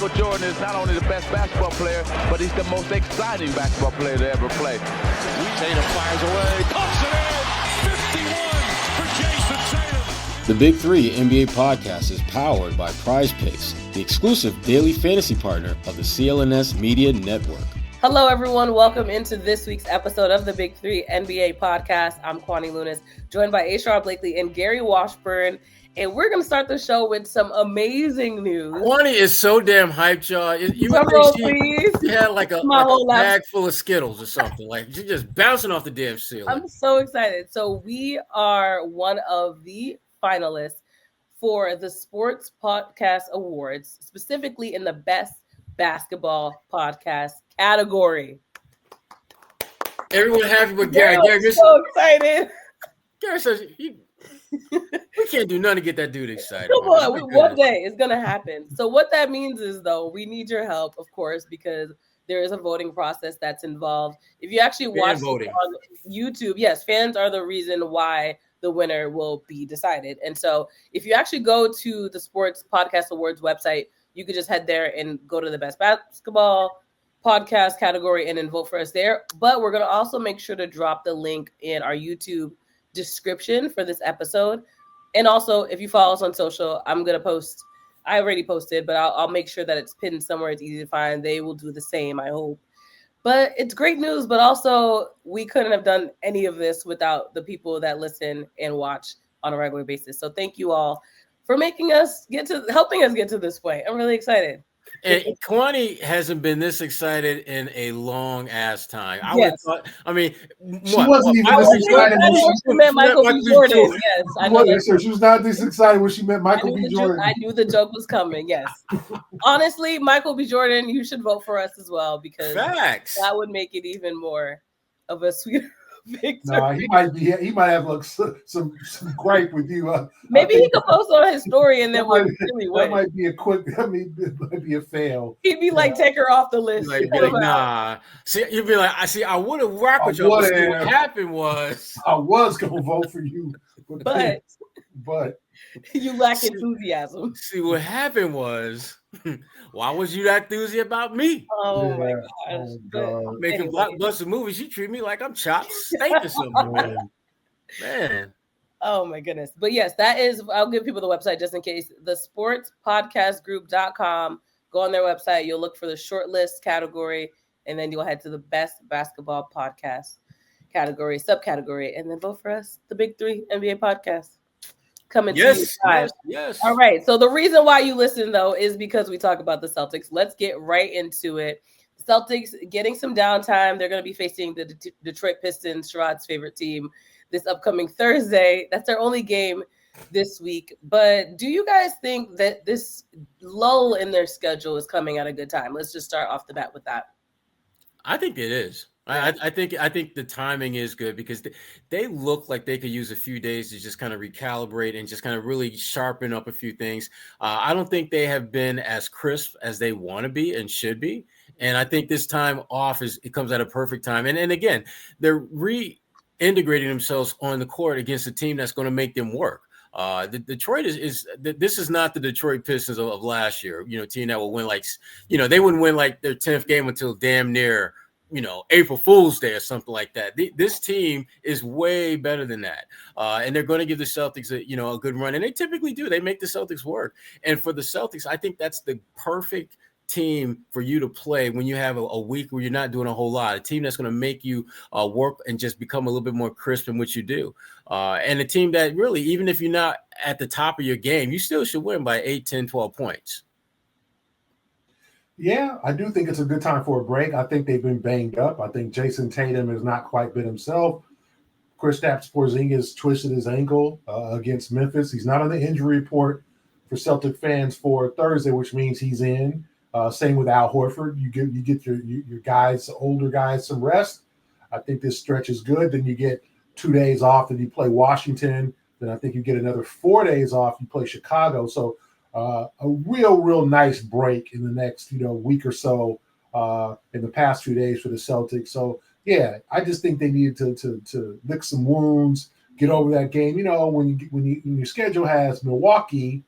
Michael Jordan is not only the best basketball player, but he's the most exciting basketball player to ever play. Tatum fires away, pumps it in, 51 for Jason Tatum. The Big Three NBA podcast is powered by PrizePicks, the exclusive daily fantasy partner of the CLNS Media Network. Hello, everyone. Welcome into this week's episode of the Big Three NBA podcast. I'm Kwani Lunis, joined by Sherrod Blakely and Gary Washburn. And we're going to start the show with some amazing news. Kwani is so damn hyped, y'all. You Drum roll, please. She had like a bag full of Skittles or something. Like, she's just bouncing off the damn ceiling. I'm so excited. So we are one of the finalists for the Sports Podcast Awards, specifically in the Best Basketball Podcast category. Everyone happy with Gary. Gary's so excited. Gary says, we can't do nothing to get that dude excited. Come on, one day it's going to happen. So what that means is, though, we need your help, of course, because there is a voting process that's involved. If you actually watch on YouTube, yes, fans are the reason why the winner will be decided. And so if you actually go to the Sports Podcast Awards website, you could just head there and go to the Best Basketball Podcast category and then vote for us there. But we're going to also make sure to drop the link in our YouTube description for this episode. And also, if you follow us on social, I'm going to post. I already posted, but I'll make sure that it's pinned somewhere it's easy to find. They will do the same, I hope. But it's great news, but also we couldn't have done any of this without the people that listen and watch on a regular basis. So thank you all for helping us get to this point. I'm really excited. And Kwani hasn't been this excited in a long ass time. She wasn't even this excited when she met Michael B. Jordan. Yes, I know. She was not this excited when she met Michael B. Jordan. I knew the joke was coming. Yes, honestly, Michael B. Jordan, you should vote for us as well because that would make it even more of a sweeter victory. No, he might have like some gripe with you. Maybe he could post on his story and then really win. That might be it might be a fail. He'd be like, take her off the list. Like, nah. See, you'd be like, I would have rocked with you. What happened was I was gonna vote for you, but you lack enthusiasm. See, what happened was, why was you that enthusiastic about me? Oh my gosh. God. Making blockbuster movies, you treat me like I'm chopped steak or something. Man. Oh my goodness. But yes, that is, I'll give people the website just in case. The sportspodcastgroup.com. Go on their website. You'll look for the shortlist category, and then you'll head to the Best Basketball Podcast category, subcategory, and then vote for us, the Big Three NBA podcast. Coming to you guys. Yes. All right. So the reason why you listen, though, is because we talk about the Celtics. Let's get right into it. Celtics getting some downtime. They're going to be facing the Detroit Pistons, Sherrod's favorite team, this upcoming Thursday. That's their only game this week. But do you guys think that this lull in their schedule is coming at a good time? Let's just start off the bat with that. I think it is. I think the timing is good because they look like they could use a few days to just kind of recalibrate and just kind of really sharpen up a few things. I don't think they have been as crisp as they want to be and should be. And I think this time off it comes at a perfect time. And again, they're reintegrating themselves on the court against a team that's going to make them work. The Detroit this is not the Detroit Pistons of last year, team that will win they wouldn't win like their 10th game until damn near April Fool's Day or something like that. This team is way better than that. And they're going to give the Celtics a good run. And they typically do. They make the Celtics work. And for the Celtics, I think that's the perfect team for you to play when you have a week where you're not doing a whole lot. A team that's going to make you work and just become a little bit more crisp in what you do. And a team that really, even if you're not at the top of your game, you still should win by 8, 10, 12 points. Yeah, I do think it's a good time for a break. I think they've been banged up. I think Jason Tatum has not quite been himself. Kristaps Porzingis twisted his ankle against Memphis. He's not on the injury report for Celtic fans for Thursday, which means he's in. Same with Al Horford. You get your guys, older guys, some rest. I think this stretch is good. Then you get 2 days off, and you play Washington. Then I think you get another 4 days off. You play Chicago. So a real nice break in the next week or so in the past few days for the Celtics. So yeah, I just think they needed to lick some wounds, get over that game. When your schedule has Milwaukee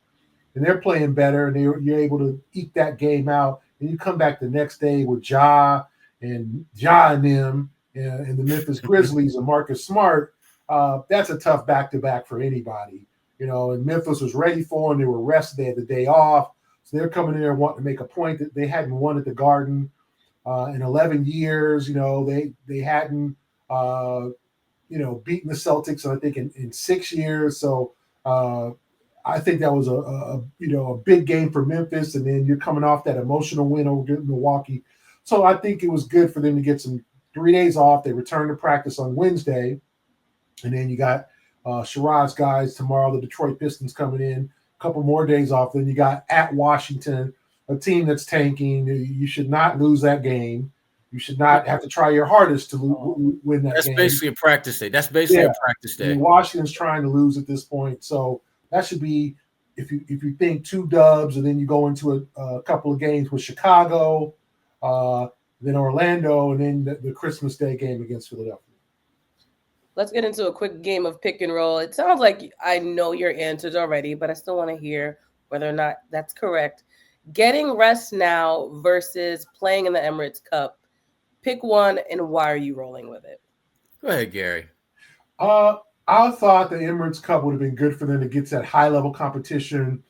and they're playing better, and you're able to eke that game out. And you come back the next day with Ja and them and the Memphis Grizzlies and Marcus Smart. That's a tough back-to-back for anybody. And Memphis was ready for them. They were rested. They had the day off. So they're coming in there wanting to make a point that they hadn't won at the Garden in 11 years. They hadn't, beaten the Celtics, I think, in 6 years. So I think that was a big game for Memphis. And then you're coming off that emotional win over Milwaukee. So I think it was good for them to get some 3 days off. They returned to practice on Wednesday. And then you got Sherrod's guys tomorrow, the Detroit Pistons coming in, a couple more days off. Then you got at Washington, a team that's tanking. You should not lose that game. You should not have to try your hardest to win that game. That's basically a practice day. That's basically a practice day. And Washington's trying to lose at this point. So that should be, if you think 2 dubs, and then you go into a couple of games with Chicago, then Orlando, and then the Christmas Day game against Philadelphia. Let's get into a quick game of pick and roll. It sounds like I know your answers already, but I still want to hear whether or not that's correct. Getting rest now versus playing in the Emirates Cup. Pick one, and why are you rolling with it? Go ahead, Gary. I thought the Emirates Cup would have been good for them to get to that high-level competition.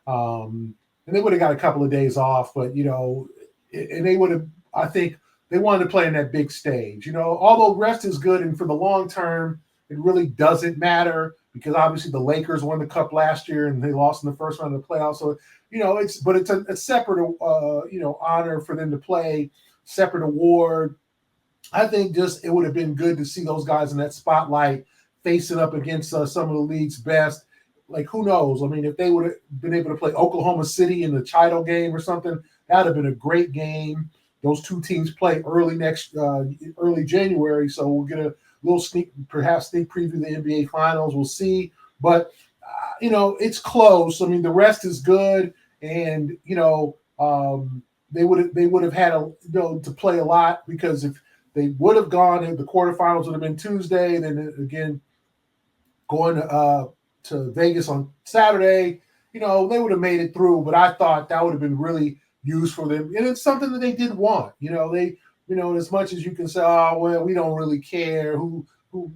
And they would have got a couple of days off, but, and they would have, I think, they wanted to play in that big stage. Although rest is good, and for the long term, it really doesn't matter because obviously the Lakers won the cup last year and they lost in the first round of the playoffs. So, it's a separate, honor for them to play, separate award. I think it would have been good to see those guys in that spotlight facing up against some of the league's best. Like, who knows? I mean, if they would have been able to play Oklahoma City in the title game or something, that would have been a great game. Those 2 teams play early January, so we'll get a little sneak preview of the NBA Finals. We'll see, but it's close. I mean, the rest is good, and they would have had to play a lot because if they would have gone, the quarterfinals would have been Tuesday. Then again, going to Vegas on Saturday, they would have made it through. But I thought that would have been really used for them, and it's something that they did want. As much as you can say, oh well, we don't really care who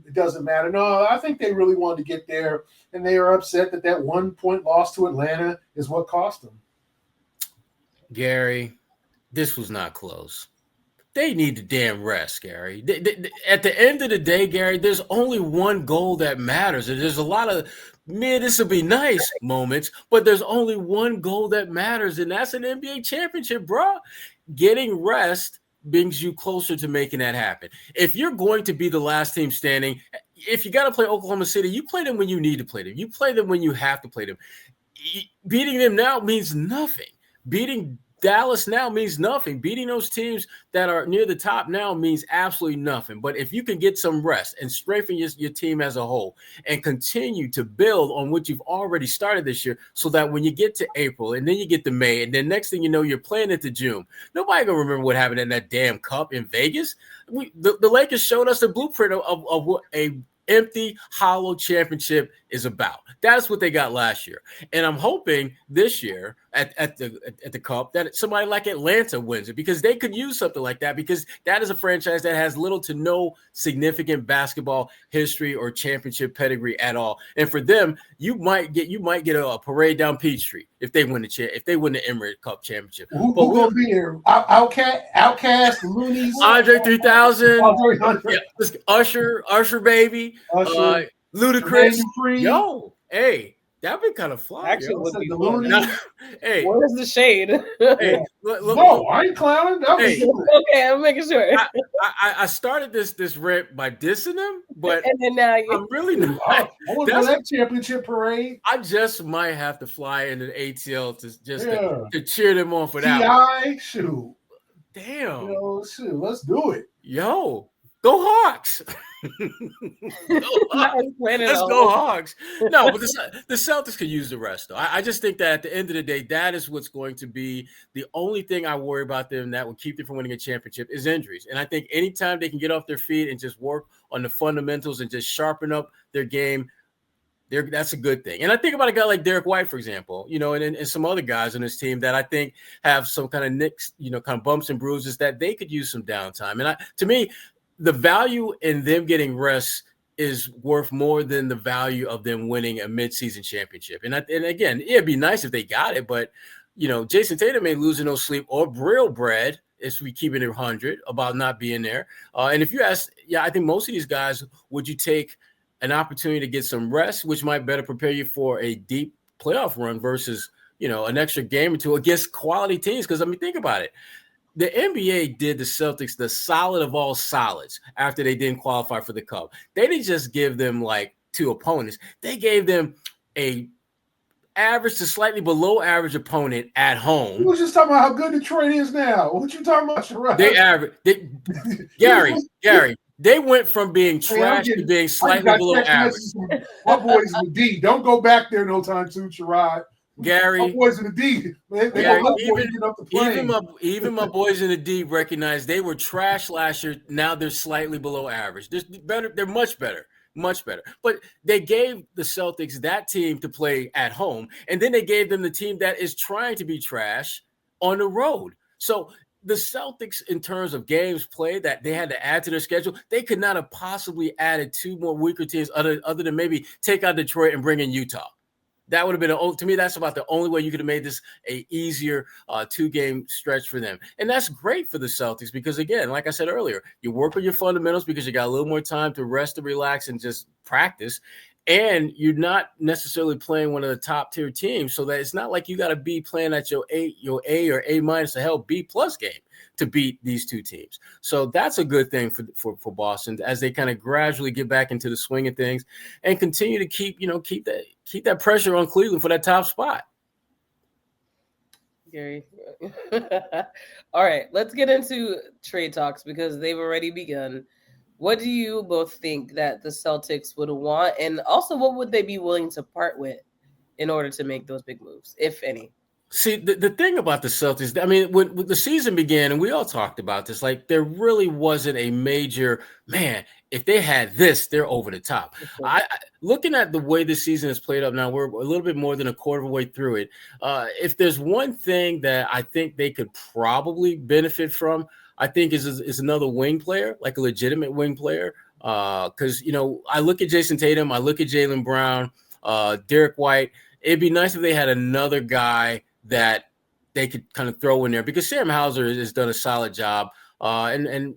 it doesn't matter. No, I think they really wanted to get there, and they are upset that 1 point loss to Atlanta is what cost them. Gary, this was not close. They need the damn rest, Gary. At the end of the day, Gary, there's only one goal that matters. And there's a lot of, this will be nice moments, but there's only one goal that matters, and that's an NBA championship, bro. Getting rest brings you closer to making that happen. If you're going to be the last team standing, if you got to play Oklahoma City, you play them when you need to play them. You play them when you have to play them. Beating them now means nothing. Beating Dallas now means nothing. Beating those teams that are near the top now means absolutely nothing. But if you can get some rest and strengthen your team as a whole and continue to build on what you've already started this year so that when you get to April and then you get to May and then next thing you know, you're playing into June, nobody going to remember what happened in that damn cup in Vegas. The Lakers showed us the blueprint of what a empty, hollow championship is about. That's what they got last year. And I'm hoping this year at the Cup that somebody like Atlanta wins it because they could use something like that because that is a franchise that has little to no significant basketball history or championship pedigree at all. And for them, you might get a parade down Peachtree if they win the Emirates Cup championship. Who's going to be here? Outcast, Lunis, Andre 3000, Andre. Usher baby, Ludacris. Yo, hey, that'd be kind of fly. Actually, would be fun. Hey, where's the shade? Hey, look, no, I ain't clowning. Okay, I'm making sure. I started this rant by dissing them, but and then now I'm really not. I want that championship parade. I just might have to fly into the ATL to cheer them on for that. T.I. Shoot. Damn. Shoot. Let's do it. Yo, go Hawks. Let's go Hogs. No, but the Celtics could use the rest, though. I just think that at the end of the day, that is what's going to be the only thing I worry about them that will keep them from winning a championship is injuries. And I think anytime they can get off their feet and just work on the fundamentals and just sharpen up their game, That's a good thing. And I think about a guy like Derek White, for example, and some other guys on this team that I think have some kind of nicks, kind of bumps and bruises that they could use some downtime. And to me, the value in them getting rest is worth more than the value of them winning a midseason championship. And again, it'd be nice if they got it, but Jason Tatum ain't losing no sleep or real bread if we keep it 100 about not being there. And if you ask, I think most of these guys, would you take an opportunity to get some rest, which might better prepare you for a deep playoff run versus, an extra game or two against quality teams? Because, think about it. The NBA did the Celtics the solid of all solids after they didn't qualify for the Cup. They didn't just give them like 2 opponents. They gave them a average to slightly below average opponent at home. You was just talking about how good Detroit is now. What you talking about, Sherrod? Gary, they went from being trash to being slightly below average. My boys in the D. Don't go back there no time soon, Sherrod. Gary, my boys in the D. Even my boys in the D recognize they were trash last year. Now they're slightly below average. They're much better. Much better. But they gave the Celtics that team to play at home, and then they gave them the team that is trying to be trash on the road. So the Celtics, in terms of games played that they had to add to their schedule, they could not have possibly added 2 more weaker teams other than maybe take out Detroit and bring in Utah. That would have been, to me, that's about the only way you could have made this a easier 2-game stretch for them. And that's great for the Celtics because, again, like I said earlier, you work on your fundamentals because you got a little more time to rest and relax and just practice. And you're not necessarily playing one of the top-tier teams, so that it's not like you got to be playing at your A or A- to B+ game to beat these 2 teams. So that's a good thing for Boston as they kind of gradually get back into the swing of things and continue to keep that pressure on Cleveland for that top spot. Gary. All right, let's get into trade talks because they've already begun. What do you both think that the Celtics would want? And also, what would they be willing to part with in order to make those big moves, if any? See, the thing about the Celtics, when the season began, and we all talked about this, like there really wasn't a major, if they had this, they're over the top. Looking at the way the season is played up now, we're a little bit more than a quarter of the way through it. If there's one thing that I think they could probably benefit from, I think is another wing player, like a legitimate wing player. Because, I look at Jason Tatum, I look at Jaylen Brown, Derek White. It'd be nice if they had another guy that they could kind of throw in there because Sam Hauser has done a solid job. And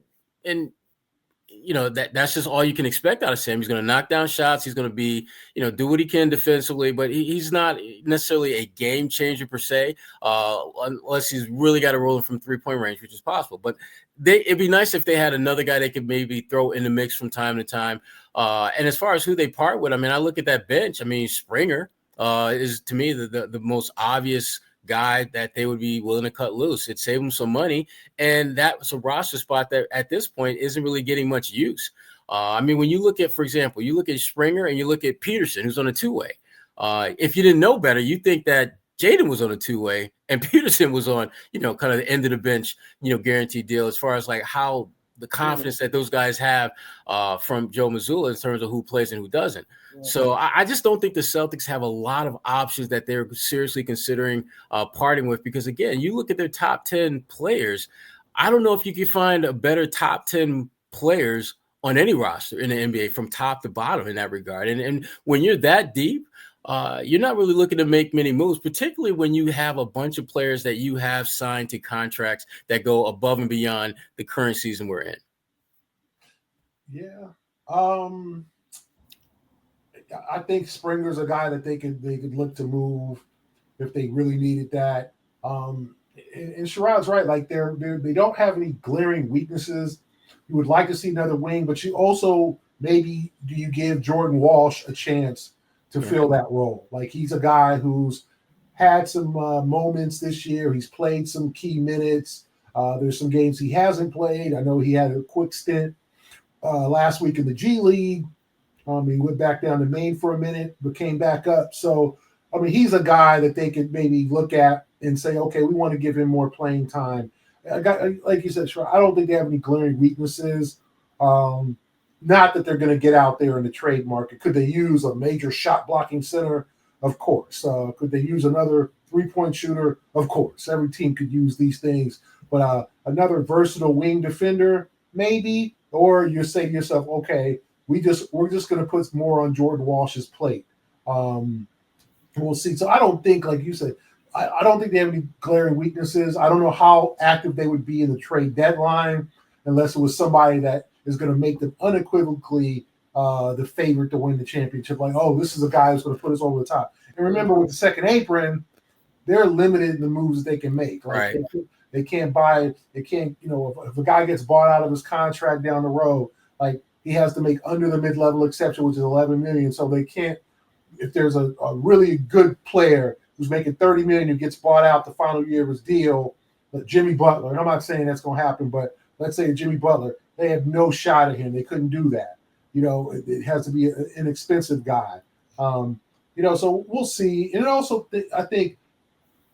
that's just all you can expect out of Sam. He's going to knock down shots. He's going to be, do what he can defensively, but he's not necessarily a game changer per se, unless he's really got to roll from 3-point range, which is possible. But it'd be nice if they had another guy they could maybe throw in the mix from time to time. And as far as who they part with, I look at that bench. Springer is to me the most obvious guy that they would be willing to cut loose. It'd save them some money, and that's a roster spot that at this point isn't really getting much use. When you look at, for example, you look at Springer and you look at Peterson, who's on a 2-way. If you didn't know better, you think that Jaden was on a 2-way and Peterson was on, kind of the end of the bench, guaranteed deal as far as like how the confidence that those guys have from Joe Mazzulla in terms of who plays and who doesn't. So I just don't think the Celtics have a lot of options that they're seriously considering parting with because, again, you look at their top 10 players. I don't know if you can find a better top 10 players on any roster in the NBA from top to bottom in that regard. And when you're that deep, you're not really looking to make many moves, particularly when you have a bunch of players that you have signed to contracts that go above and beyond the current season we're in. Yeah. I think Springer's a guy that they could look to move if they really needed that. And Sherrod's right. Like they don't have any glaring weaknesses. You would like to see another wing, but you also maybe do you give Jordan Walsh a chance to fill that role? Like he's a guy who's had some moments this year. He's played some key minutes. There's some games he hasn't played. I know he had a quick stint last week in the G League. He went back down to Maine for a minute, but came back up. So, he's a guy that they could maybe look at and say, okay, we want to give him more playing time. Like you said, Sherrod, I don't think they have any glaring weaknesses. Not that they're going to get out there in the trade market. Could they use a major shot blocking center? Of course. Could they use another 3-point shooter? Of course. Every team could use these things. But another versatile wing defender, maybe. Or you say to yourself, okay, we're just going to put more on Jordan Walsh's plate. We'll see. So I don't think, like you said, I don't think they have any glaring weaknesses. I don't know how active they would be in the trade deadline unless it was somebody that is going to make them unequivocally the favorite to win the championship. Like, oh, this is a guy who's going to put us over the top. And remember, with the second apron, they're limited in the moves they can make. Like, right. They can't buy. They can't. If a guy gets bought out of his contract down the road, like he has to make under the mid-level exception, which is $11 million. So they can't. If there's a really good player who's making $30 million who gets bought out the final year of his deal, but Jimmy Butler, and I'm not saying that's going to happen, but let's say Jimmy Butler, they have no shot at him. They couldn't do that. It has to be an inexpensive guy. So we'll see. And also, I think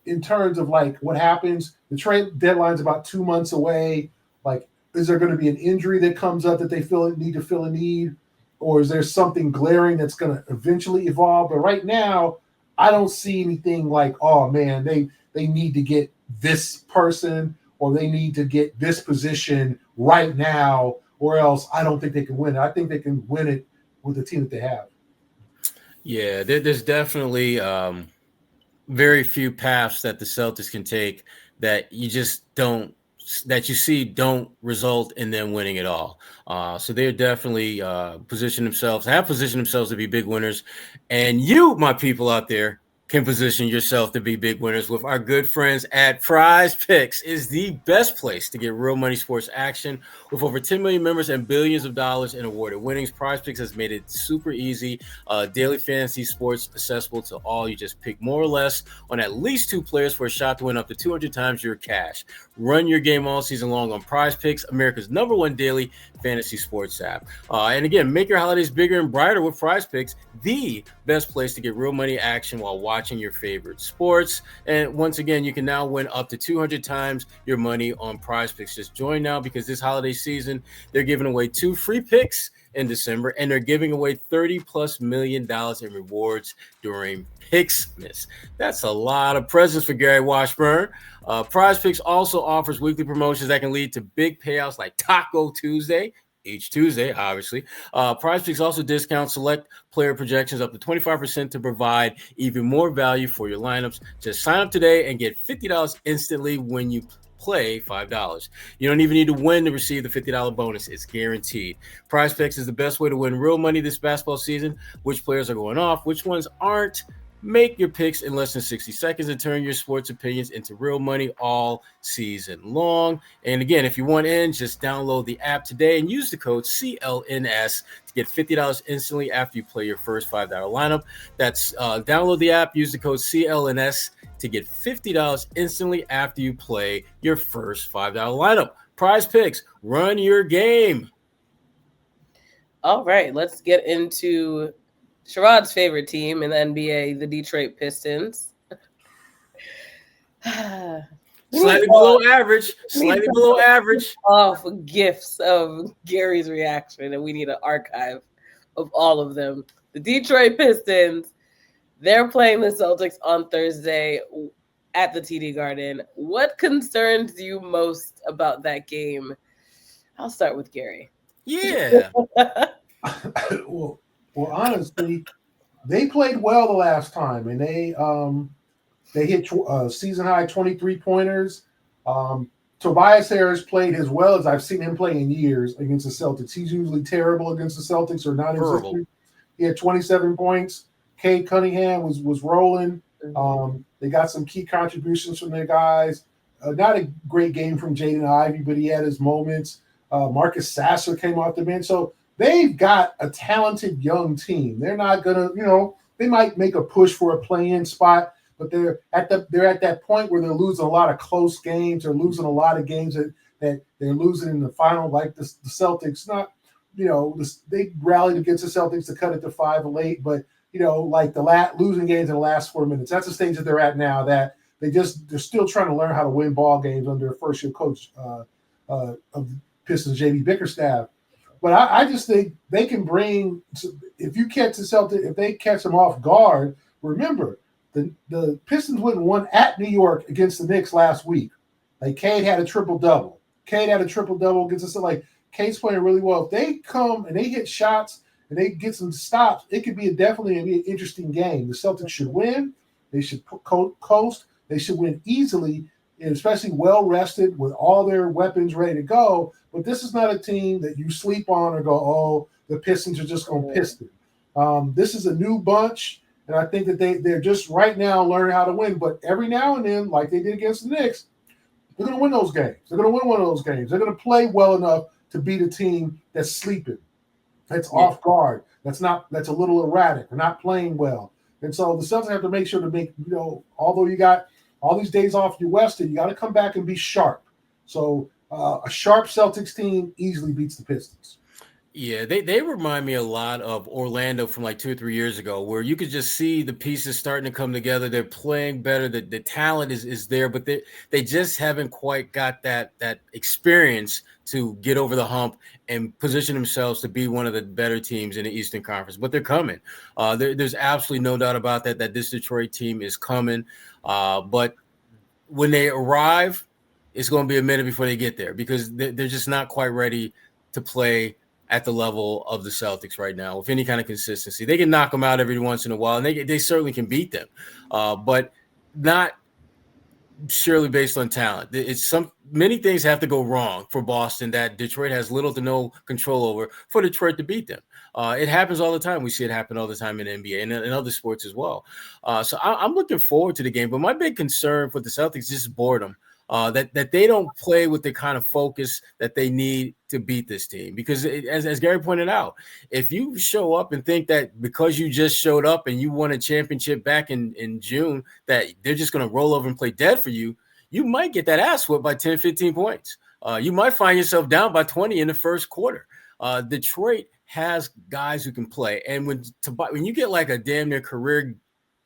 in terms of like what happens, the trade deadline's about 2 months away. Like, is there going to be an injury that comes up that they need to fill a need? Or is there something glaring that's going to eventually evolve? But right now, I don't see anything like, oh, man, they need to get this person or they need to get this position right now, or else I don't think they can win it. I think they can win it with the team that they have. Yeah, there's definitely very few paths that the Celtics can take that you just don't result in them winning it all. So they're definitely have positioned themselves to be big winners. And you, my people out there, can position yourself to be big winners with our good friends at PrizePicks. Is the best place to get real money sports action. With over 10 million members and billions of dollars in awarded winnings, PrizePicks has made it super easy. Daily fantasy sports accessible to all. You just pick more or less on at least 2 players for a shot to win up to 200 times your cash. Run your game all season long on PrizePicks, America's #1 daily fantasy sports app. And again, make your holidays bigger and brighter with PrizePicks, the best place to get real money action while watching your favorite sports. And once again, you can now win up to 200 times your money on PrizePicks. Just join now, because this holiday season, they're giving away 2 free picks in December, and they're giving away $30+ million in rewards during Picksmas. That's a lot of presents for Gary Washburn. PrizePicks also offers weekly promotions that can lead to big payouts like Taco Tuesday, each Tuesday, obviously. PrizePicks also discounts select player projections up to 25% to provide even more value for your lineups. Just sign up today and get $50 instantly when you play $5. You don't even need to win to receive the $50 bonus. It's guaranteed. PrizePicks is the best way to win real money this basketball season. Which players are going off? Which ones aren't? Make your picks in less than 60 seconds and turn your sports opinions into real money all season long. And again, if you want in, just download the app today and use the code CLNS to get $50 instantly after you play your first $5 lineup. That's download the app, use the code CLNS to get $50 instantly after you play your first $5 lineup. PrizePicks, run your game. All right, let's get into Sherrod's favorite team in the NBA, the Detroit Pistons. Slightly below average. Off gifts of Gary's reaction, and we need an archive of all of them. The Detroit Pistons, they're playing the Celtics on Thursday at the TD Garden. What concerns you most about that game? I'll start with Gary. Yeah. Well, honestly, they played well the last time, and they hit season high 23 pointers. Tobias Harris played as well as I've seen him play in years against the Celtics. He's usually terrible against the Celtics or not existent. He had 27 points. Cade Cunningham was rolling. They got some key contributions from their guys. Not a great game from Jaden Ivey, but he had his moments. Marcus Sasser came off the bench. So they've got a talented young team. They're not going to, they might make a push for a play-in spot, but they're at that point where they're losing a lot of close games. They're losing a lot of games that they're losing in the final, like the Celtics. Not, they rallied against the Celtics to cut it to 5 late, but like losing games in the last 4 minutes. That's the stage that they're at now. That they're still trying to learn how to win ball games under first-year coach of Pistons, JB Bickerstaff. But I just think they can bring – if you catch the Celtics, if they catch them off guard, remember, the Pistons went and won at New York against the Knicks last week. Like, Cade had a triple-double. Against us. Like, Cade's playing really well. If they come and they hit shots and they get some stops, it could be definitely an interesting game. The Celtics should win. They should coast. They should win easily, and especially well-rested with all their weapons ready to go. But this is not a team that you sleep on or go, oh, the Pistons are just going to piston. This is a new bunch, and I think that they're just right now learning how to win. But every now and then, like they did against the Knicks, they're going to win those games. They're going to win one of those games. They're going to play well enough to beat a team that's sleeping, that's off guard, that's a little erratic, or not playing well. And so the Celtics have to make sure to make, although you got all these days off, you're rested, you got to come back and be sharp. So a sharp Celtics team easily beats the Pistons. Yeah, they remind me a lot of Orlando from like 2 or 3 years ago, where you could just see the pieces starting to come together. They're playing better. The talent is there, but they just haven't quite got that experience to get over the hump and position themselves to be one of the better teams in the Eastern Conference. But they're coming. There's absolutely no doubt about that this Detroit team is coming. But when they arrive, it's going to be a minute before they get there, because they're just not quite ready to play at the level of the Celtics right now with any kind of consistency. They can knock them out every once in a while, and they certainly can beat them, but not surely based on talent. Many things have to go wrong for Boston that Detroit has little to no control over for Detroit to beat them. It happens all the time. We see it happen all the time in the NBA and in other sports as well. So I'm looking forward to the game, but my big concern for the Celtics is just boredom. That they don't play with the kind of focus that they need to beat this team. Because as Gary pointed out, if you show up and think that because you just showed up and you won a championship back in June, that they're just going to roll over and play dead for you, you might get that ass whipped by 10, 15 points. You might find yourself down by 20 in the first quarter. Detroit has guys who can play. And when you get like a damn near career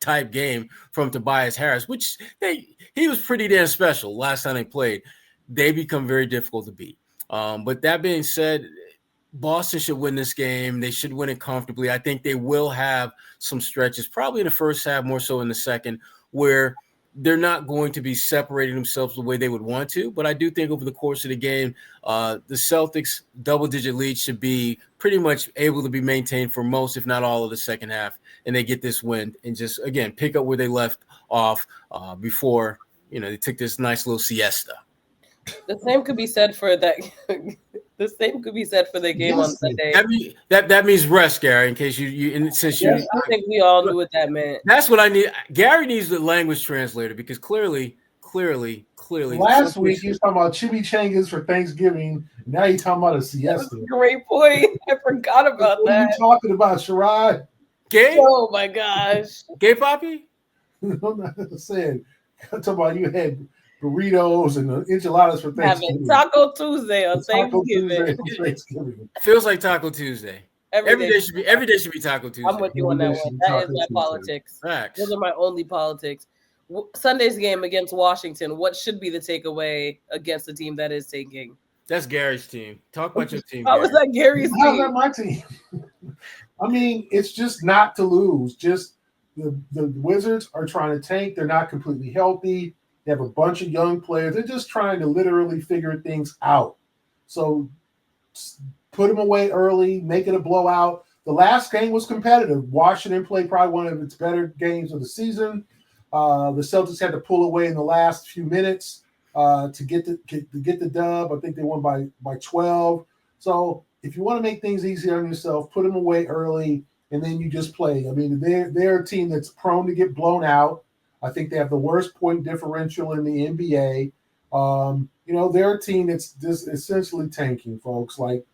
type game from Tobias Harris, which he was pretty damn special last time they played, they become very difficult to beat. But that being said, Boston should win this game. They should win it comfortably. I think they will have some stretches, probably in the first half, more so in the second, where they're not going to be separating themselves the way they would want to. But I do think over the course of the game, the Celtics' double-digit lead should be pretty much able to be maintained for most, if not all, of the second half. And they get this win and just, again, pick up where they left off before, they took this nice little siesta. The same could be said for that. The same could be said for the game on Sunday. That means rest, Gary. In case I think we all knew what that meant. That's what I need. Gary needs the language translator, because clearly. Last week he was talking about chimichangas for Thanksgiving. Now you're talking about a siesta. Great point. I forgot about that. What are you talking about, Sherrod? Gay? Oh my gosh. Gay Poppy? I'm talking about you had burritos and enchiladas for Thanksgiving. Having Taco Tuesday on Thanksgiving. Feels like Taco Tuesday. Every day should be Taco Tuesday. I'm with you on that one. That is my politics. Facts. Those are my only politics. Sunday's game against Washington. What should be the takeaway against the team that is taking? That's Gary's team. Talk about your team. How was that Gary's team? How's that my team? I mean, it's just not to lose. Just the Wizards are trying to tank. They're not completely healthy. They have a bunch of young players. They're just trying to literally figure things out. So put them away early, make it a blowout. The last game was competitive. Washington played probably one of its better games of the season. The Celtics had to pull away in the last few minutes to get the dub. I think they won by 12. So if you want to make things easier on yourself, put them away early, and then you just play. I mean, they're a team that's prone to get blown out. I think they have the worst point differential in the NBA. They're a team that's just essentially tanking, folks. Like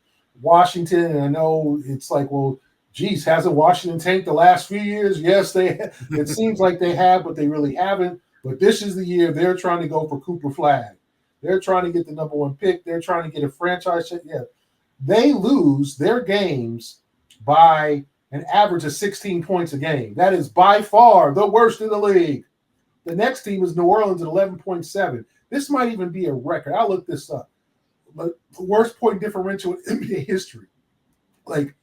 Washington, and I know it's like, well, geez, hasn't Washington tanked the last few years? Yes, it seems like they have, but they really haven't. But this is the year they're trying to go for Cooper Flag. They're trying to get the number one pick. They're trying to get a franchise check. Yeah. They lose their games by an average of 16 points a game. That is by far the worst in the league. The next team is New Orleans at 11.7. This might even be a record. I'll look this up. But the worst point differential in NBA history. like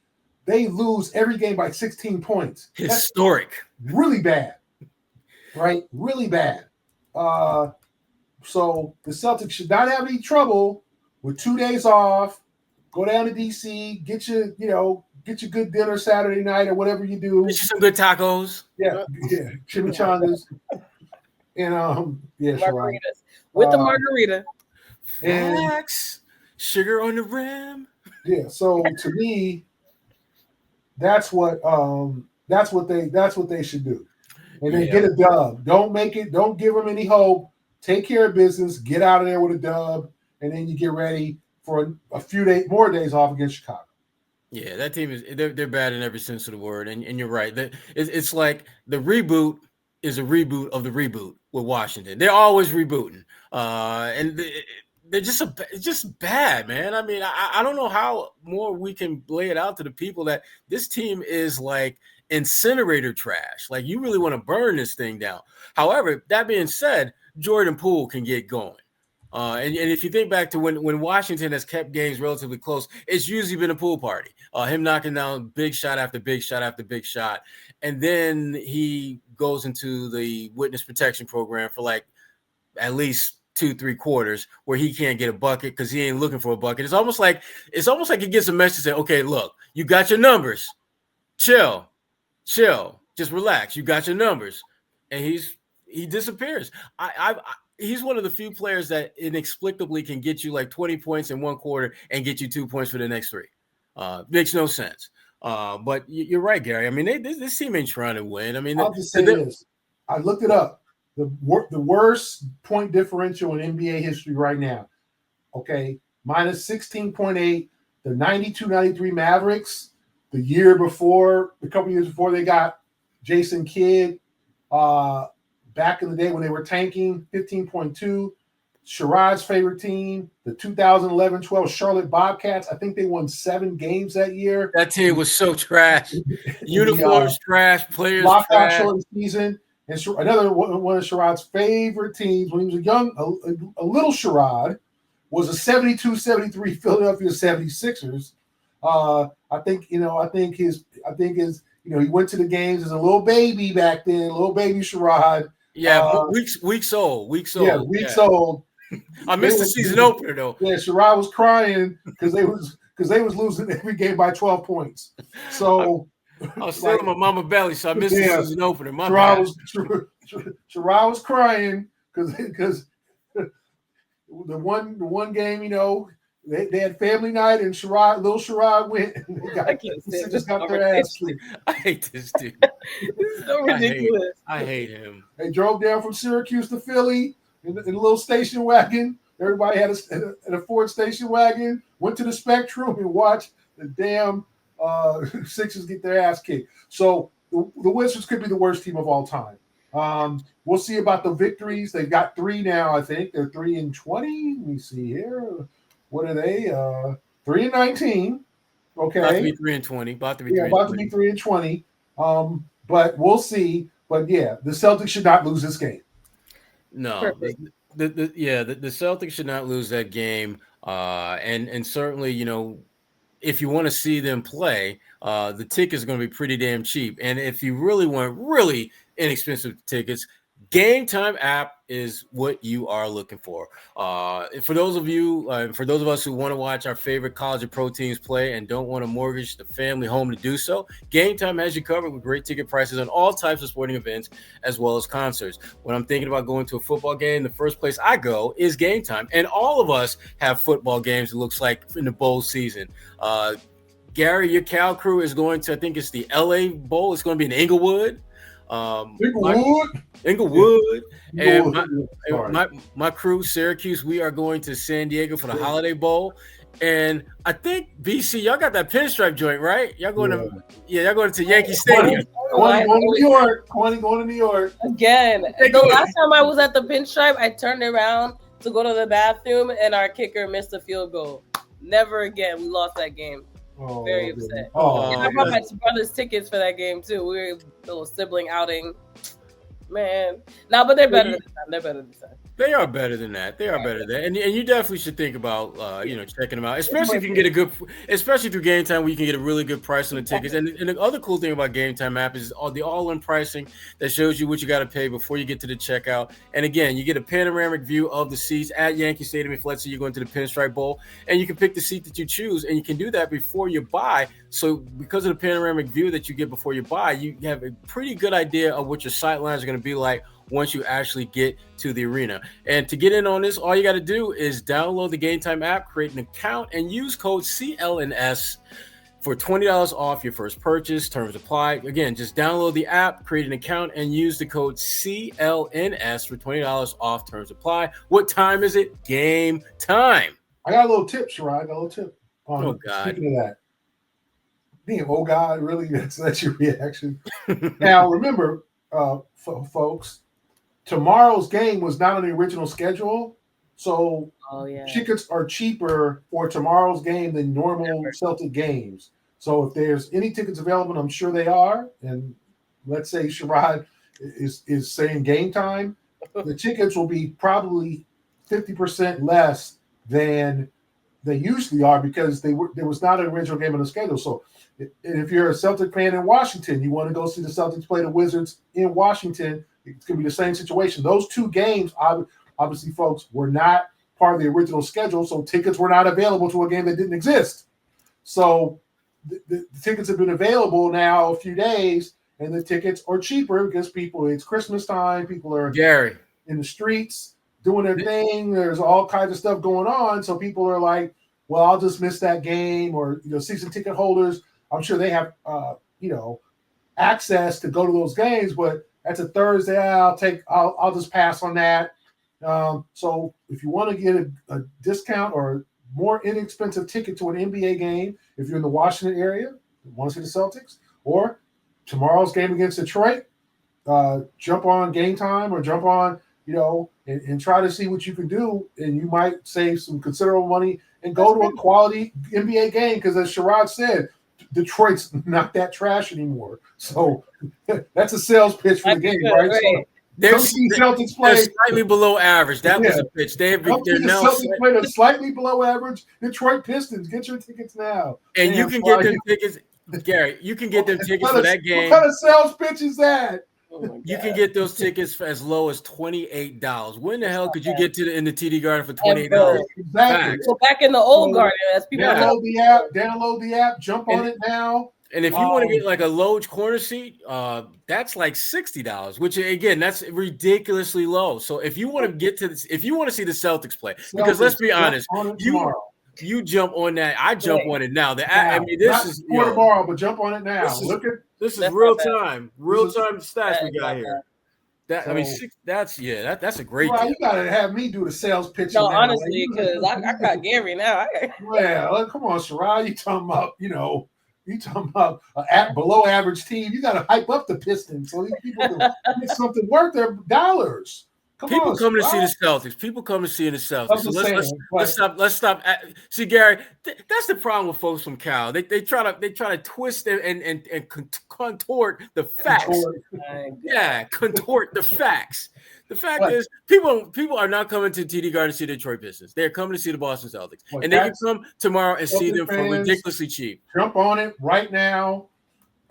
they lose every game by 16 points. Historic. That's really bad, right? Really bad. So the Celtics should not have any trouble with 2 days off. Go down to DC, get your good dinner Saturday night or whatever you do. Get you some good tacos. Yeah, chimichangas. And margaritas with the margarita. And sugar on the rim. Yeah, so to me, that's what they should do. And then get a dub. Don't give them any hope. Take care of business, get out of there with a dub, and then you get ready for a few more days off against Chicago. Yeah, that team they're bad in every sense of the word, and you're right. It's like the reboot is a reboot of the reboot with Washington. They're always rebooting, and they're just bad, man. I mean, I don't know how more we can lay it out to the people that this team is like incinerator trash. Like, you really want to burn this thing down. However, that being said, Jordan Poole can get going. And if you think back to when Washington has kept games relatively close, it's usually been a pool party. Him knocking down big shot after big shot after big shot. And then he goes into the witness protection program for like at least 2-3 quarters where he can't get a bucket because he ain't looking for a bucket. It's almost like he gets a message saying, okay, look, you got your numbers. Chill, just relax. You got your numbers. And he disappears. He's one of the few players that inexplicably can get you like 20 points in one quarter and get you 2 points for the next 3. Makes no sense. But you're right, Gary. I mean, this team ain't trying to win. I mean, I'll just say this. I looked it up. The worst point differential in NBA history right now. Okay, minus 16.8. The 92-93 Mavericks, the couple years before they got Jason Kidd, back in the day when they were tanking, 15.2. Sherrod's favorite team, the 2011-12 Charlotte Bobcats. I think they won 7 games that year. That team was so trash. Uniforms trash, players lockout trash. short season. And another one of Sherrod's favorite teams when he was a little Sherrod was a 72-73 Philadelphia 76ers. I think he went to the games as a little baby back then, little baby Sherrod. Yeah, weeks old. Yeah, weeks old. I missed the season opener though. Yeah, Sherrod was crying because they was losing every game by 12 points. So I was still in my mama belly, so I missed the season opener. Sherrod was crying because the one game, they had family night and little Sherrod went and they just got their ass kicked. I hate this dude. This is so ridiculous. I hate him. They drove down from Syracuse to Philly in a little station wagon. Everybody had a Ford station wagon, went to the Spectrum and watched the damn Sixers get their ass kicked. So the Wizards could be the worst team of all time. We'll see about the victories. They've got 3 now, I think. They're 3-20. Let me see here. What are they? 3-19. Okay. About to be 3-20. About to be 3-20. But we'll see. But yeah, the Celtics should not lose this game. No. The Celtics should not lose that game. And certainly, if you want to see them play, the tickets are going to be pretty damn cheap. And if you really want really inexpensive tickets, GameTime app is what you are looking for. For those of us who want to watch our favorite college and pro teams play and don't want to mortgage the family home to do so, GameTime has you covered with great ticket prices on all types of sporting events as well as concerts. When I'm thinking about going to a football game, the first place I go is GameTime. And all of us have football games, it looks like, in the bowl season. Gary, your Cal crew is going to, I think it's the LA Bowl. It's going to be in Inglewood. Inglewood. And my crew, Syracuse, we are going to San Diego for the Holiday Bowl. And I think BC, y'all got that pinstripe joint, right? Y'all going to Yankee Stadium. Kwani going to New York. Kwani going to New York. Again, the last time I was at the pinstripe, I turned around to go to the bathroom and our kicker missed a field goal. Never again. We lost that game. Very upset. And I brought my brother's tickets for that game too. We were a little sibling outing. Man. No, but they're better this time. They are better than that. They are better than that. And you definitely should think about, checking them out, especially if you can get especially through GameTime, where you can get a really good price on the tickets. And the other cool thing about GameTime app is the all-in pricing that shows you what you got to pay before you get to the checkout. And again, you get a panoramic view of the seats at Yankee Stadium if, let's say, you're going to the Pinstripe Bowl, and you can pick the seat that you choose, and you can do that before you buy. So because of the panoramic view that you get before you buy, you have a pretty good idea of what your sight lines are going to be like once you actually get to the arena. And to get in on this, all you got to do is download the GameTime app, create an account, and use code CLNS for $20 off your first purchase. Terms apply. Again, just download the app, create an account, and use the code CLNS for $20 off. Terms apply. What time is it? Game time. I got a little tip, Sherrod. I got a little tip. Oh, God. Speaking of that. Damn, oh, God, really? That's your reaction? Now, remember, folks, tomorrow's game was not on the original schedule, so tickets are cheaper for tomorrow's game than normal Celtic games. So if there's any tickets available, I'm sure they are, and let's say Sherrod is saying game time, the tickets will be probably 50% less than they usually are because there was not an original game on the schedule. So if you're a Celtic fan in Washington, you want to go see the Celtics play the Wizards in Washington, it's going to be the same situation. Those two games, obviously, folks, were not part of the original schedule, so tickets were not available to a game that didn't exist. So the tickets have been available now a few days, and the tickets are cheaper because it's Christmas time. People are in the streets doing their thing. There's all kinds of stuff going on, so people are like, well, I'll just miss that game. Or season ticket holders, I'm sure they have access to go to those games, but that's a Thursday. I'll just pass on that. So if you want to get a discount or more inexpensive ticket to an NBA game, if you're in the Washington area, want to see the Celtics, or tomorrow's game against Detroit, jump on Game Time or jump on, and try to see what you can do, and you might save some considerable money and go to a quality NBA game because, as Sherrod said, Detroit's not that trash anymore. So that's a sales pitch for the game, right? So they're slightly below average. That was a pitch. They're now Celtics played a slightly below average Detroit Pistons. Get your tickets now. And you can get them tickets, Gary. You can get them tickets for that game. What kind of sales pitch is that? You can get those tickets for as low as $28. When the hell could you get in the TD Garden for $28? Exactly. So back in the old Garden, as people download the app, jump on it now. And if you want to get like a Loge corner seat, that's like $60, which again, that's ridiculously low. So if you want to get to this, if you want to see the Celtics play, because let's be honest, you jump on that. I jump on it now. This is tomorrow, but jump on it now. This is real time stats we got here. That's a great. Well, you gotta have me do the sales pitch. No, honestly, because I got Gary now. Well, come on, Sherrod. You talking about an below average team? You gotta hype up the Pistons so these people can get something worth their dollars. People come to see the Celtics. People come to see the Celtics. So let's stop. See, Gary, that's the problem with folks from Cal. They try to twist and contort the facts. Contort the facts. The fact is, people are not coming to TD Garden to see the Detroit Pistons. They're coming to see the Boston Celtics, and they can come tomorrow and see them for ridiculously cheap. Jump on it right now.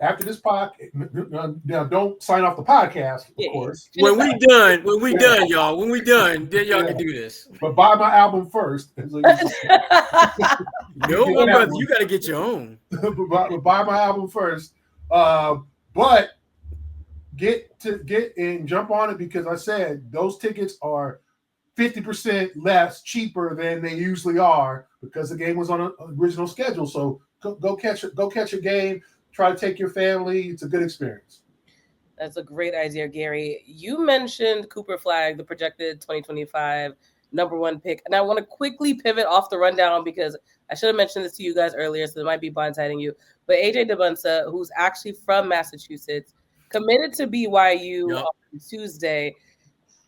After this podcast, now don't sign off the podcast, of course. When we done, y'all. When we done, then y'all can do this. But buy my album first. No, brother, you got to get your own. Buy my album first. But get and jump on it because I said those tickets are 50% less cheaper than they usually are because the game was on an original schedule. So go catch a game. Try to take your family. It's a good experience. That's a great idea, Gary. You mentioned Cooper Flagg, the projected 2025 number one pick. And I want to quickly pivot off the rundown because I should have mentioned this to you guys earlier, so it might be blindsiding you. But AJ Dybantsa, who's actually from Massachusetts, committed to BYU on Tuesday.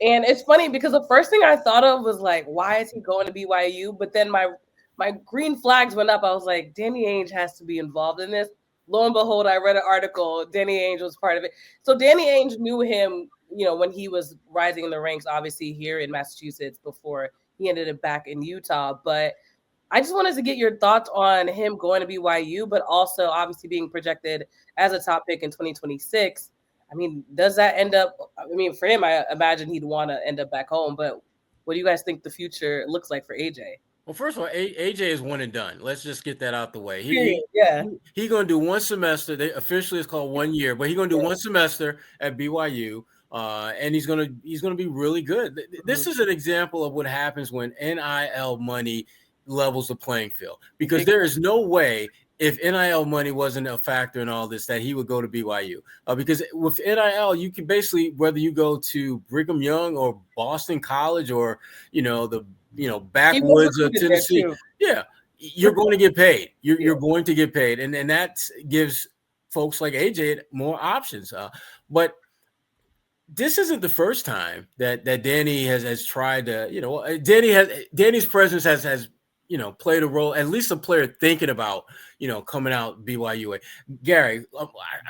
And it's funny because the first thing I thought of was like, why is he going to BYU? But then my green flags went up. I was like, Danny Ainge has to be involved in this. lo and behold, I read an article. Danny Ainge was part of it. So Danny Ainge knew him, when he was rising in the ranks, obviously here in Massachusetts before he ended up back in Utah. But I just wanted to get your thoughts on him going to BYU, but also obviously being projected as a top pick in 2026. I mean, does that end up? I mean, for him, I imagine he'd want to end up back home. But what do you guys think the future looks like for AJ? Well, first of all, AJ is one and done. Let's just get that out the way. He's going to do one semester. They officially it's called 1 year, but he's going to do one semester at BYU, and he's going to be really good. This is an example of what happens when NIL money levels the playing field, because there is no way, if NIL money wasn't a factor in all this, that he would go to BYU. Because with NIL, you can basically, whether you go to Brigham Young or Boston College or the backwoods of Tennessee, you're going to get paid. You're going to get paid, and that gives folks like AJ more options. But this isn't the first time that Danny has tried to. Danny's presence has played a role, at least a player thinking about, coming out BYU. Gary,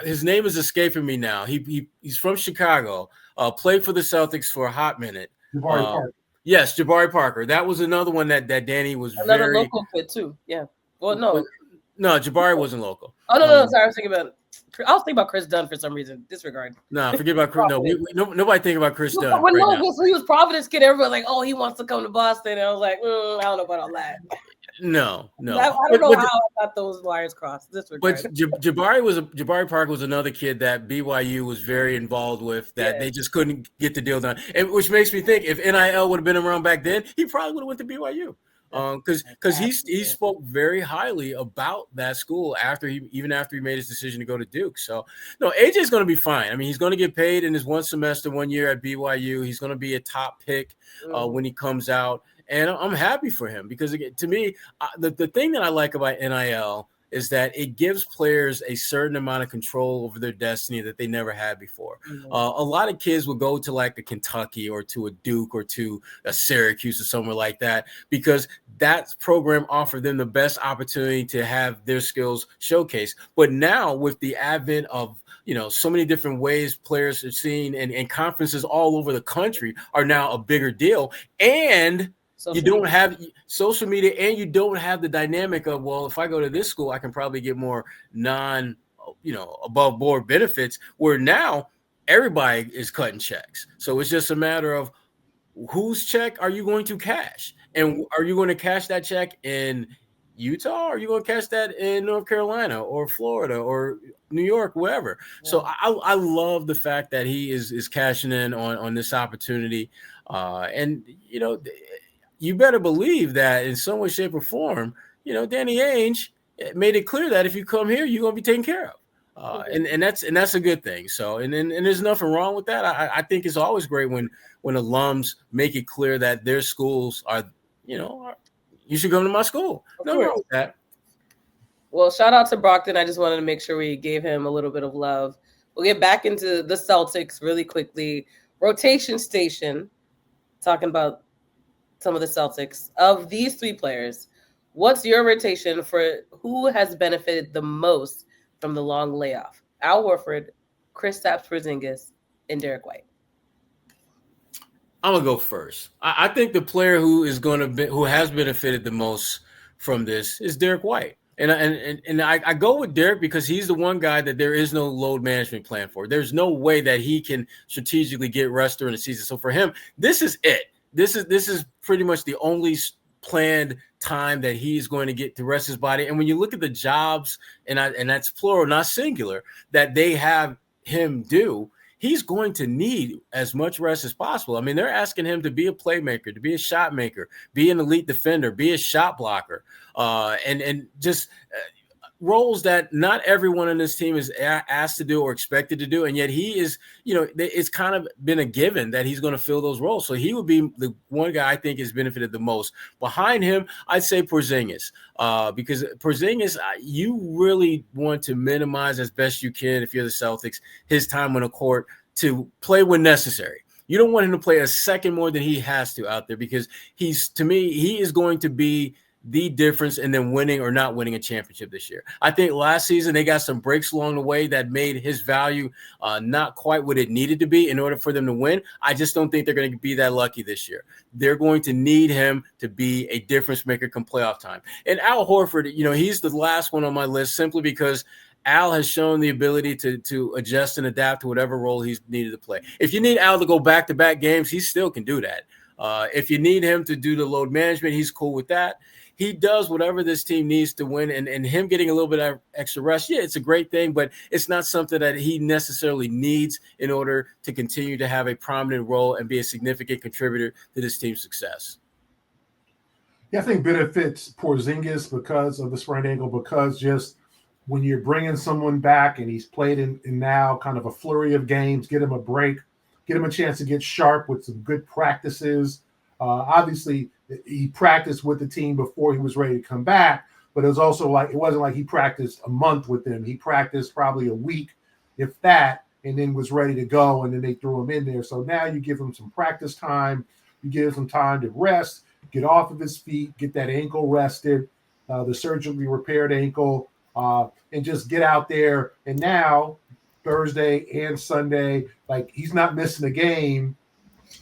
his name is escaping me now. He's from Chicago, played for the Celtics for a hot minute. Jabari Parker. Yes, Jabari Parker. That was another one that Danny was another local kid too. Yeah. Well, no, Jabari wasn't local. Oh no, sorry, I was thinking about Chris Dunn for some reason. Disregard. No, forget about Chris. Nobody think about Chris Dunn. When he was Providence kid, everybody like, oh, he wants to come to Boston. And I was like, I don't know about all that. No. I don't know how I got those wires crossed. Disregard. But Jabari Parker was another kid that BYU was very involved with, that they just couldn't get the deal done. And which makes me think, if NIL would have been around back then, he probably would have went to BYU. Because he spoke very highly about that school after he made his decision to go to Duke. So no, AJ's going to be fine. I mean, he's going to get paid in his 1 semester, 1 year at BYU. He's going to be a top pick when he comes out, and I'm happy for him, because again, to me, the thing that I like about NIL is that it gives players a certain amount of control over their destiny that they never had before. A lot of kids will go to like a Kentucky or to a Duke or to a Syracuse or somewhere like that, because that program offered them the best opportunity to have their skills showcased. But now, with the advent of so many different ways players are seen, and conferences all over the country are now a bigger deal, and you don't have social media, and you don't have the dynamic of, well, if I go to this school, I can probably get more above board benefits, where now everybody is cutting checks. So it's just a matter of whose check are you going to cash? And are you going to cash that check in Utah? Or are you going to cash that in North Carolina or Florida or New York, wherever? Yeah. So I love the fact that he is cashing in on this opportunity. And you better believe that in some way, shape, or form, Danny Ainge made it clear that if you come here, you're going to be taken care of. And that's a good thing. So, and there's nothing wrong with that. I think it's always great when alums make it clear that their schools are, you should come to my school. Nothing wrong with that. Well, shout out to Brockton. I just wanted to make sure we gave him a little bit of love. We'll get back into the Celtics really quickly. Rotation station, talking about some of the Celtics. Of these three players, what's your rotation for who has benefited the most from the long layoff? Al Horford, Kristaps Porzingis, and Derek White. I'm gonna go first. I think the player who has benefited the most from this is Derek White. And I go with Derek because he's the one guy that there is no load management plan for. There's no way that he can strategically get rest during the season. So for him, this is it. This is pretty much the only planned time that he's going to get to rest his body. And when you look at the jobs, and that's plural, not singular, that they have him do, he's going to need as much rest as possible. I mean, they're asking him to be a playmaker, to be a shot maker, be an elite defender, be a shot blocker, and just roles that not everyone on this team is asked to do or expected to do. And yet he is, it's kind of been a given that he's going to fill those roles. So he would be the one guy I think has benefited the most. Behind him, I'd say Porzingis, because Porzingis, you really want to minimize as best you can, if you're the Celtics, his time on the court to play when necessary. You don't want him to play a second more than he has to out there, because he is going to be the difference in them winning or not winning a championship this year. I think last season they got some breaks along the way that made his value not quite what it needed to be in order for them to win. I just don't think they're going to be that lucky this year. They're going to need him to be a difference maker come playoff time. And Al Horford, he's the last one on my list simply because Al has shown the ability to adjust and adapt to whatever role he's needed to play. If you need Al to go back-to-back games, he still can do that. If you need him to do the load management, he's cool with that. He does whatever this team needs to win, and him getting a little bit of extra rest, it's a great thing, but it's not something that he necessarily needs in order to continue to have a prominent role and be a significant contributor to this team's success. Yeah, I think benefits Porzingis because of the sprained ankle, because just when you're bringing someone back and he's played in now kind of a flurry of games, get him a break, get him a chance to get sharp with some good practices. Obviously, he practiced with the team before he was ready to come back, but it was also like it wasn't like he practiced a month with them. He practiced probably a week, if that, and then was ready to go, and then they threw him in there. So now you give him some practice time, you give him some time to rest, get off of his feet, get that ankle rested, the surgically repaired ankle, and just get out there. And now Thursday and Sunday, like he's not missing a game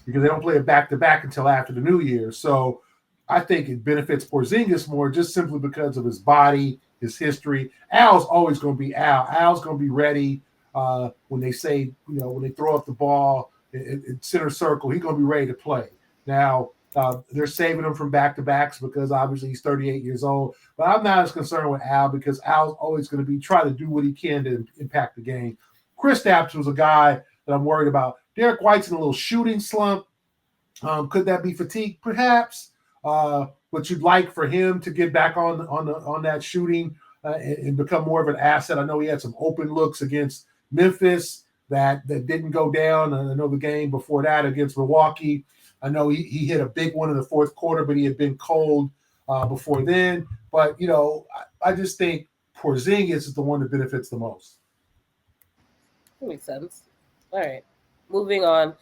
because they don't play it back-to-back until after the New Year. So I think it benefits Porzingis more just simply because of his body, his history. Al's always going to be Al. Al's going to be ready when they say, when they throw up the ball in center circle, he's going to be ready to play. Now, they're saving him from back-to-backs because obviously he's 38 years old. But I'm not as concerned with Al because Al's always going to be trying to do what he can to impact the game. Kristaps was a guy that I'm worried about. Derek White's in a little shooting slump. Could that be fatigue? Perhaps. But you'd like for him to get back on that shooting and become more of an asset. I know he had some open looks against Memphis that didn't go down. I know the game before that against Milwaukee. I know he hit a big one in the fourth quarter, but he had been cold before then. But, I just think Porzingis is the one that benefits the most. That makes sense. All right. Moving on.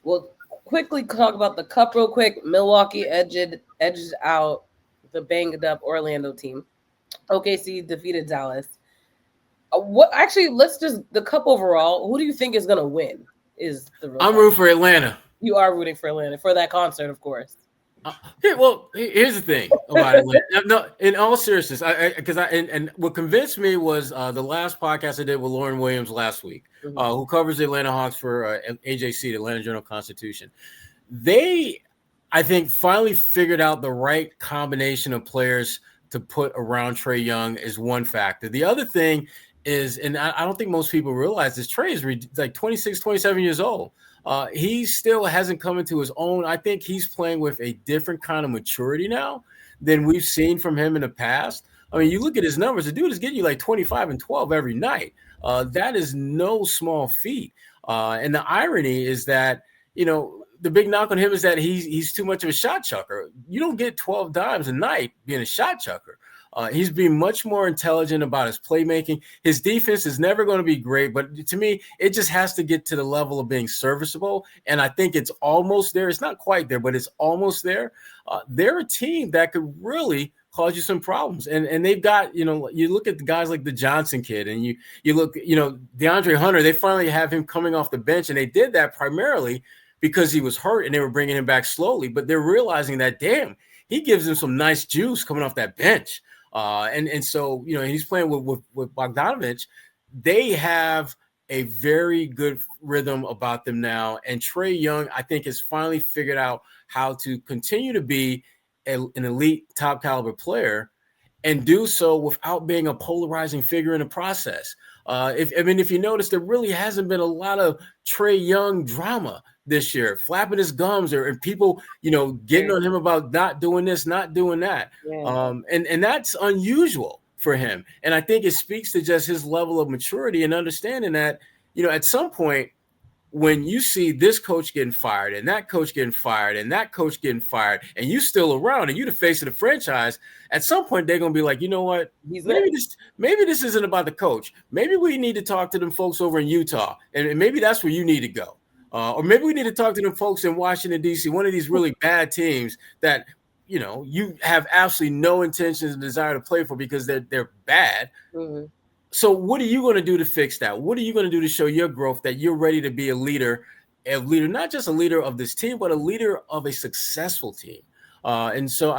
We'll quickly talk about the Cup real quick. Milwaukee edged out the banged-up Orlando team. OKC defeated Dallas. Let's just – the Cup overall, who do you think is going to win is the real I'm rooting for Atlanta. You are rooting for Atlanta for that concert, of course. Here's the thing about Atlanta. No, in all seriousness, and what convinced me was the last podcast I did with Lauren Williams last week, who covers the Atlanta Hawks for AJC, the Atlanta Journal-Constitution. They, I think, finally figured out the right combination of players to put around Trae Young is one factor. The other thing is, and I don't think most people realize this, Trae is like 26, 27 years old. He still hasn't come into his own. I think he's playing with a different kind of maturity now than we've seen from him in the past. I mean, you look at his numbers, the dude is getting you like 25 and 12 every night. That is no small feat. And the irony is that, the big knock on him is that he's too much of a shot chucker. You don't get 12 dimes a night being a shot chucker. He's being much more intelligent about his playmaking. His defense is never going to be great, but to me, it just has to get to the level of being serviceable. And I think it's almost there. It's not quite there, but it's almost there. They're a team that could really cause you some problems. And they've got, you look at the guys like the Johnson kid and you look, DeAndre Hunter, they finally have him coming off the bench. And they did that primarily because he was hurt and they were bringing him back slowly. But they're realizing that, damn, he gives them some nice juice coming off that bench. And so, he's playing with Bogdanovich. They have a very good rhythm about them now. And Trae Young, I think, has finally figured out how to continue to be an elite top caliber player and do so without being a polarizing figure in the process. If you notice, there really hasn't been a lot of Trae Young drama this year, flapping his gums and people, getting on him about not doing this, not doing that. Yeah. And that's unusual for him. And I think it speaks to just his level of maturity and understanding that, at some point when you see this coach getting fired and that coach getting fired and that coach getting fired and you still around and you the face of the franchise, at some point they're going to be like, you know what, maybe this isn't about the coach. Maybe we need to talk to them folks over in Utah and maybe that's where you need to go. Or maybe we need to talk to them folks in Washington, D.C., one of these really bad teams that you have absolutely no intentions and desire to play for because they're bad. Mm-hmm. So what are you going to do to fix that? What are you going to do to show your growth that you're ready to be a leader, not just a leader of this team, but a leader of a successful team? And so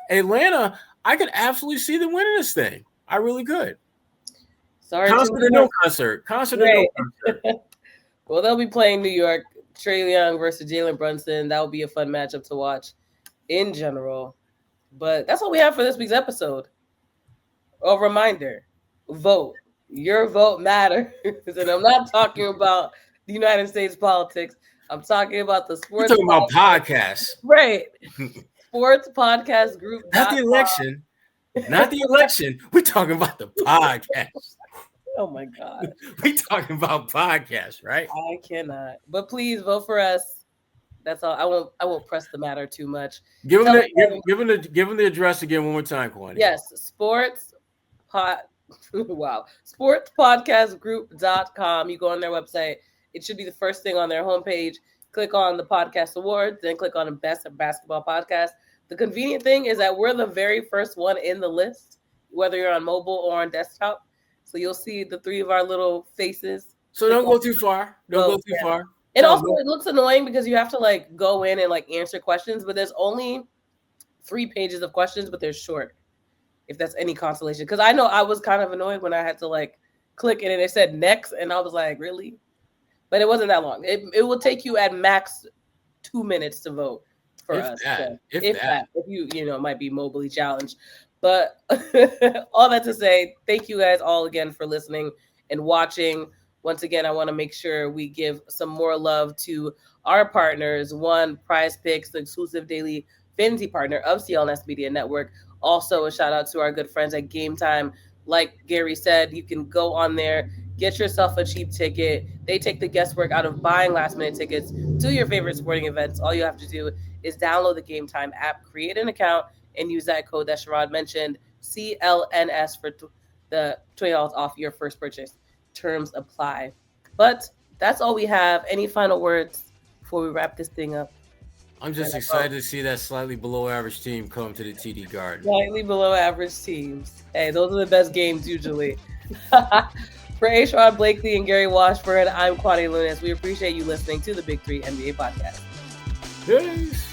Atlanta, I could absolutely see them winning this thing. I really could. Sorry, concert or no concert. Concert or no concert. Well, they'll be playing New York. Trae Young versus Jalen Brunson. That will be a fun matchup to watch in general. But that's all we have for this week's episode. A reminder, vote. Your vote matters. And I'm not talking about the United States politics. I'm talking about the sports. You're talking about podcasts. Right. Sports podcast group. Not the election. Not the election. We're talking about the podcast. Oh my God. We're talking about podcasts, right? I cannot. But please vote for us. That's all. I won't press the matter too much. Give them the address again one more time, Kwani. Yes, sportspodcastgroup.com. You go on their website. It should be the first thing on their homepage. Click on the podcast awards, then click on the best basketball podcast. The convenient thing is that we're the very first one in the list, whether you're on mobile or on desktop. So you'll see the three of our little faces. So don't go too far. Don't go too far. And also, it looks annoying because you have to like go in and like answer questions, but there's only 3 pages of questions, but they're short. If that's any consolation, because I know I was kind of annoyed when I had to like click it and it said next, and I was like, really? But it wasn't that long. It will take you at max 2 minutes to vote for us. If you might be mobily challenged. But all that to say, thank you guys all again for listening and watching. Once again, I want to make sure we give some more love to our partners. One, PrizePicks, the exclusive daily fantasy partner of CLNS Media Network. Also, a shout out to our good friends at GameTime. Like Gary said, you can go on there, get yourself a cheap ticket. They take the guesswork out of buying last-minute tickets to your favorite sporting events. All you have to do is download the GameTime app, create an account, and use that code that Sherrod mentioned, CLNS, for the $20 off your first purchase. Terms apply. But that's all we have. Any final words before we wrap this thing up? I'm just excited to see that slightly below average team come to the TD Garden. Slightly below average teams. Hey, those are the best games usually. For Sherrod Blakely and Gary Washburn, I'm Kwani Lunis. We appreciate you listening to the Big 3 NBA podcast. Peace.